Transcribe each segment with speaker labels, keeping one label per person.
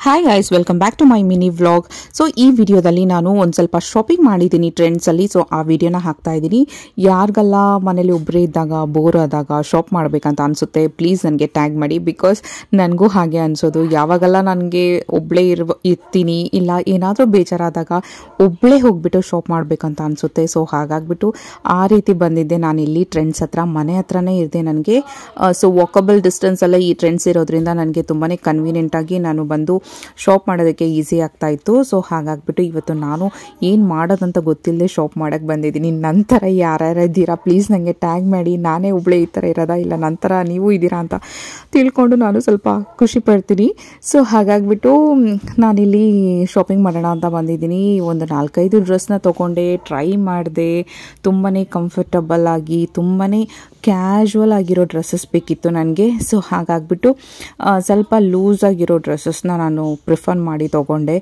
Speaker 1: Hi guys, welcome back to my mini vlog. So ಈ ವಿಡಿಯೋದಲ್ಲಿ ನಾನು ಒಂದು ಸ್ವಲ್ಪ ಶಾಪಿಂಗ್ ಮಾಡಿದ್ದೀನಿ ಟ್ರೆಂಡ್ಸಲ್ಲಿ. ಸೊ ಆ ವಿಡಿಯೋನ ಹಾಕ್ತಾ ಇದ್ದೀನಿ. ಯಾರಿಗೆಲ್ಲ ಮನೇಲಿ ಒಬ್ಬರೇ ಇದ್ದಾಗ ಬೋರ್ ಆದಾಗ ಶಾಪ್ ಮಾಡಬೇಕಂತ ಅನಿಸುತ್ತೆ, ಪ್ಲೀಸ್ ನನಗೆ ಟ್ಯಾಗ್ ಮಾಡಿ. ಬಿಕಾಸ್ ನನಗೂ ಹಾಗೆ ಅನಿಸೋದು. ಯಾವಾಗೆಲ್ಲ ನನಗೆ ಒಬ್ಬಳೇ ಇರ್ತೀನಿ, ಇಲ್ಲ ಏನಾದರೂ ಬೇಜಾರಾದಾಗ ಒಬ್ಬಳೇ ಹೋಗ್ಬಿಟ್ಟು ಶಾಪ್ ಮಾಡಬೇಕಂತ ಅನಿಸುತ್ತೆ. ಸೊ ಹಾಗಾಗ್ಬಿಟ್ಟು ಆ ರೀತಿ ಬಂದಿದ್ದೆ. ನಾನು ಇಲ್ಲಿ ಟ್ರೆಂಡ್ಸ್ ಹತ್ರ, ಮನೆ ಹತ್ರನೇ ಇದ್ದೆ ನನಗೆ. ಸೊ ವಾಕಬಲ್ ಡಿಸ್ಟೆನ್ಸಲ್ಲೇ ಈ ಟ್ರೆಂಡ್ಸ್ ಇರೋದ್ರಿಂದ ನನಗೆ ತುಂಬಾ ಕನ್ವೀನಿಯೆಂಟಾಗಿ ನಾನು ಬಂದು ಶಾಪ್ ಮಾಡೋದಕ್ಕೆ ಈಸಿ ಆಗ್ತಾ ಇತ್ತು. ಸೊ ಹಾಗಾಗ್ಬಿಟ್ಟು ಇವತ್ತು ನಾನು ಏನು ಮಾಡೋದಂತ ಗೊತ್ತಿಲ್ಲದೆ ಶಾಪ್ ಮಾಡೋಕ್ಕೆ ಬಂದಿದ್ದೀನಿ. ನಂತರ ಯಾರ್ಯಾರು ಇದ್ದೀರಾ ಪ್ಲೀಸ್ ನನಗೆ ಟ್ಯಾಗ್ ಮಾಡಿ. ನಾನೇ ಒಬ್ಬಳೇ ಈ ಥರ ಇರೋದಾ, ಇಲ್ಲ ನಂತರ ನೀವು ಇದ್ದೀರಾ ಅಂತ ತಿಳ್ಕೊಂಡು ನಾನು ಸ್ವಲ್ಪ ಖುಷಿ ಪಡ್ತೀನಿ. ಸೊ ಹಾಗಾಗ್ಬಿಟ್ಟು ನಾನಿಲ್ಲಿ ಶಾಪಿಂಗ್ ಮಾಡೋಣ ಅಂತ ಬಂದಿದ್ದೀನಿ. ಒಂದು 4-5 ಡ್ರೆಸ್ನ ತೊಗೊಂಡೆ, ಟ್ರೈ ಮಾಡಿದೆ. ತುಂಬಾ ಕಂಫರ್ಟಬಲ್ ಆಗಿ, ತುಂಬಾ ಕ್ಯಾಶುವಲ್ ಆಗಿರೋ ಡ್ರೆಸ್ಸಸ್ ಬೇಕಿತ್ತು ನನಗೆ. ಸೊ ಹಾಗಾಗ್ಬಿಟ್ಟು ಸ್ವಲ್ಪ ಲೂಸ್ ಆಗಿರೋ ಡ್ರೆಸ್ಸಸ್ನ ನಾನು ಪ್ರಿಫರ್ ಮಾಡಿ ತೊಗೊಂಡೆ.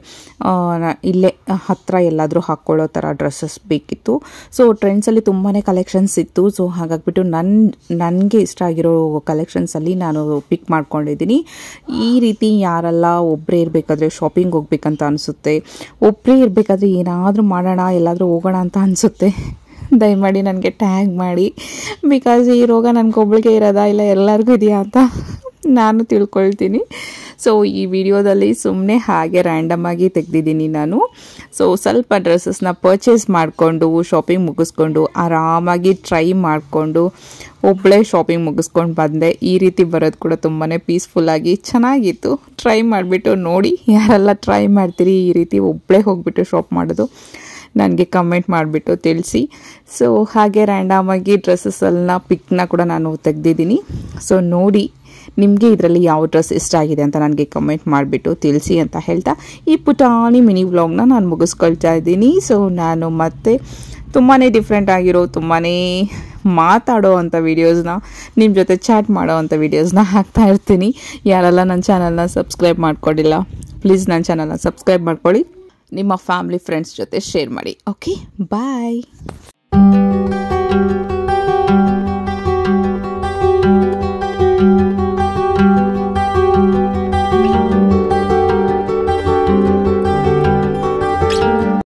Speaker 1: ಇಲ್ಲೇ ಹತ್ತಿರ ಎಲ್ಲಾದರೂ ಹಾಕ್ಕೊಳ್ಳೋ ಥರ ಡ್ರೆಸ್ಸಸ್ ಬೇಕಿತ್ತು. ಸೊ ಟ್ರೆಂಡ್ಸಲ್ಲಿ ತುಂಬಾ ಕಲೆಕ್ಷನ್ಸ್ ಇತ್ತು. ಸೊ ಹಾಗಾಗ್ಬಿಟ್ಟು ನನಗೆ ಇಷ್ಟ ಆಗಿರೋ ಕಲೆಕ್ಷನ್ಸಲ್ಲಿ ನಾನು ಪಿಕ್ ಮಾಡ್ಕೊಂಡಿದ್ದೀನಿ. ಈ ರೀತಿ ಯಾರೆಲ್ಲ ಒಬ್ಬರೇ ಇರಬೇಕಾದ್ರೆ ಶಾಪಿಂಗ್ ಹೋಗ್ಬೇಕಂತ ಅನಿಸುತ್ತೆ, ಒಬ್ಬರೇ ಇರಬೇಕಾದ್ರೆ ಏನಾದರೂ ಮಾಡೋಣ, ಎಲ್ಲಾದರೂ ಹೋಗೋಣ ಅಂತ ಅನಿಸುತ್ತೆ, ದಯಮಾಡಿ ನನಗೆ ಟ್ಯಾಗ್ ಮಾಡಿ. ಬಿಕಾಸ್ ಈ ರೋಗ ನನಗೊಬ್ಳಿಗೆ ಇರೋದಾ, ಇಲ್ಲ ಎಲ್ಲರಿಗೂ ಇದೆಯಾ ಅಂತ ನಾನು ತಿಳ್ಕೊಳ್ತೀನಿ. ಸೊ ಈ ವಿಡಿಯೋದಲ್ಲಿ ಸುಮ್ಮನೆ ಹಾಗೆ ರ್ಯಾಂಡಮ್ ಆಗಿ ತೆಗೆದಿದ್ದೀನಿ ನಾನು. ಸೊ ಸ್ವಲ್ಪ ಡ್ರೆಸ್ಸಸ್ನ ಪರ್ಚೇಸ್ ಮಾಡಿಕೊಂಡು ಶಾಪಿಂಗ್ ಮುಗಿಸ್ಕೊಂಡು ಆರಾಮಾಗಿ ಟ್ರೈ ಮಾಡಿಕೊಂಡು ಒಬ್ಬಳೇ ಶಾಪಿಂಗ್ ಮುಗಿಸ್ಕೊಂಡು ಬಂದೆ. ಈ ರೀತಿ ಬರೋದು ಕೂಡ ತುಂಬಾ ಪೀಸ್ಫುಲ್ಲಾಗಿ ಚೆನ್ನಾಗಿತ್ತು. ಟ್ರೈ ಮಾಡಿಬಿಟ್ಟು ನೋಡಿ, ಯಾರೆಲ್ಲ ಟ್ರೈ ಮಾಡ್ತೀರಿ ಈ ರೀತಿ ಒಬ್ಬಳೇ ಹೋಗಿಬಿಟ್ಟು ಶಾಪ್ ಮಾಡೋದು, ನನಗೆ ಕಮೆಂಟ್ ಮಾಡಿಬಿಟ್ಟು ತಿಳಿಸಿ. ಸೊ ಹಾಗೆ ರ್ಯಾಂಡಮಾಗಿ ಡ್ರೆಸ್ಸಸ್ಸನ್ನ ಪಿಕ್ನ ಕೂಡ ನಾನು ತೆಗೆದಿದ್ದೀನಿ. ಸೊ ನೋಡಿ ನಿಮಗೆ ಇದರಲ್ಲಿ ಯಾವ ಡ್ರೆಸ್ ಇಷ್ಟ ಆಗಿದೆ ಅಂತ ನನಗೆ ಕಮೆಂಟ್ ಮಾಡಿಬಿಟ್ಟು ತಿಳಿಸಿ ಅಂತ ಹೇಳ್ತಾ ಈ ಪುಟಾಣಿ ಮಿನಿ ವ್ಲಾಗ್ನ ನಾನು ಮುಗಿಸ್ಕೊಳ್ತಾ ಇದ್ದೀನಿ. ಸೊ ನಾನು ಮತ್ತೆ ತುಂಬಾ ಡಿಫ್ರೆಂಟ್ ಆಗಿರೋ, ತುಂಬಾ ಮಾತಾಡೋ ಅಂಥ ವೀಡಿಯೋಸ್ನ, ನಿಮ್ಮ ಜೊತೆ ಚಾಟ್ ಮಾಡೋ ಅಂಥ ವೀಡಿಯೋಸ್ನ ಹಾಕ್ತಾ ಇರ್ತೀನಿ. ಯಾರೆಲ್ಲ ನನ್ನ ಚಾನಲ್ನ ಸಬ್ಸ್ಕ್ರೈಬ್ ಮಾಡ್ಕೊಂಡಿಲ್ಲ ಪ್ಲೀಸ್ ನನ್ನ ಚಾನಲ್ನ ಸಬ್ಸ್ಕ್ರೈಬ್ ಮಾಡ್ಕೊಳ್ಳಿ. ನಿಮ್ಮ ಫ್ಯಾಮಿಲಿ ಫ್ರೆಂಡ್ಸ್ ಜೊತೆ ಶೇರ್ ಮಾಡಿ. ಓಕೆ, ಬಾಯ್.